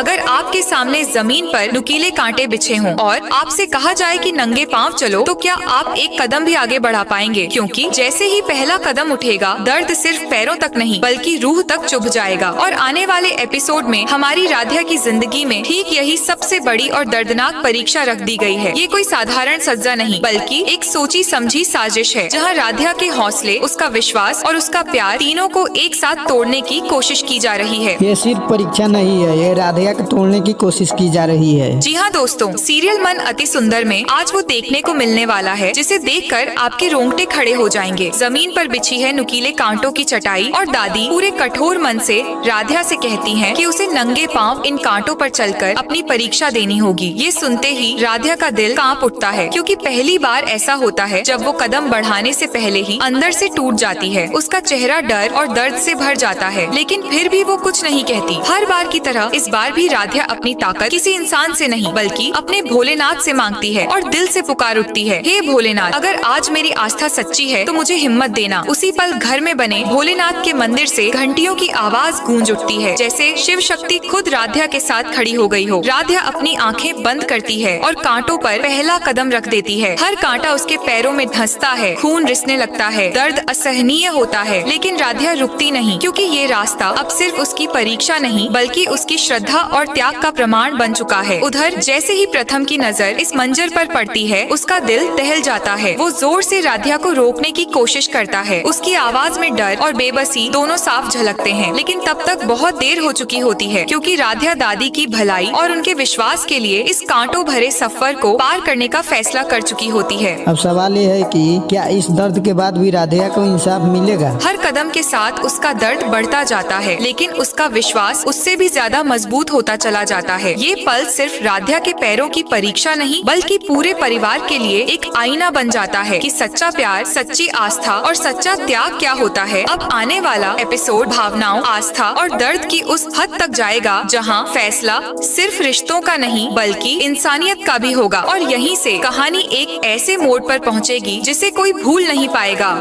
अगर आपके सामने जमीन पर नुकीले कांटे बिछे हों और आपसे कहा जाए कि नंगे पांव चलो, तो क्या आप एक कदम भी आगे बढ़ा पाएंगे? क्योंकि जैसे ही पहला कदम उठेगा, दर्द सिर्फ पैरों तक नहीं बल्कि रूह तक चुभ जाएगा। और आने वाले एपिसोड में हमारी राध्या की जिंदगी में ठीक यही सबसे बड़ी और दर्दनाक परीक्षा रख दी गई है। ये कोई साधारण सजा नहीं बल्कि एक सोची समझी साजिश है, जहाँ राध्या के हौसले, उसका विश्वास और उसका प्यार तीनों को एक साथ तोड़ने की कोशिश की जा रही है। ये सिर्फ परीक्षा नहीं है, ये राधिका को तोड़ने की कोशिश की जा रही है। जी हाँ दोस्तों, सीरियल मन अति सुंदर में आज वो देखने को मिलने वाला है जिसे देखकर आपके रोंगटे खड़े हो जाएंगे। जमीन पर बिछी है नुकीले कांटों की चटाई और दादी पूरे कठोर मन से राध्या से कहती हैं कि उसे नंगे पांव इन कांटों पर चलकर अपनी परीक्षा देनी होगी। ये सुनते ही राध्या का दिल कांप उठता है, क्योंकि पहली बार ऐसा होता है जब वो कदम बढ़ाने से पहले ही अंदर से टूट जाती है। उसका चेहरा डर और दर्द से भर जाता है, लेकिन फिर भी वो कुछ नहीं कहती। हर बार की तरह इस बार भी राध्या अपनी ताकत किसी इंसान से नहीं बल्कि अपने भोलेनाथ से मांगती है और दिल से पुकार उठती है, हे भोलेनाथ, अगर आज मेरी आस्था सच्ची है तो मुझे हिम्मत देना। उसी पल घर में बने भोलेनाथ के मंदिर से घंटियों की आवाज गूंज उठती है, जैसे शिव शक्ति खुद राध्या के साथ खड़ी हो गई हो। राध्या अपनी आंखें बंद करती है और कांटों पर पहला कदम रख देती है। हर कांटा उसके पैरों में धंसता है, खून रिसने लगता है, दर्द असहनीय होता है, लेकिन राध्या रुकती नहीं, क्योंकि ये रास्ता अब सिर्फ उसकी परीक्षा नहीं बल्कि उसकी श्रद्धा और त्याग का प्रमाण बन चुका है। उधर जैसे ही प्रथम की नजर इस मंजर पर पड़ती है, उसका दिल दहल जाता है। वो जोर से राध्या को रोकने की कोशिश करता है। उसकी आवाज में डर और बेबसी दोनों साफ झलकते हैं, लेकिन तब तक बहुत देर हो चुकी होती है, क्योंकि राध्या दादी की भलाई और उनके विश्वास के लिए इस कांटों भरे सफर को पार करने का फैसला कर चुकी होती है। अब सवाल ये है कि क्या इस दर्द के बाद भी राधिका को इंसाफ मिलेगा? हर कदम के साथ उसका दर्द बढ़ता जाता है, लेकिन उसका विश्वास उससे भी ज्यादा मजबूत होता चला जाता है। ये पल सिर्फ राध्या के पैरों की परीक्षा नहीं बल्कि पूरे परिवार के लिए एक आईना बन जाता है कि सच्चा प्यार, सच्ची आस्था और सच्चा त्याग क्या होता है। अब आने वाला एपिसोड भावनाओं, आस्था और दर्द की उस हद तक जाएगा जहां फैसला सिर्फ रिश्तों का नहीं बल्कि इंसानियत का भी होगा। और यहीं से कहानी एक ऐसे मोड़ पर पहुंचेगी जिसे कोई भूल नहीं पाएगा।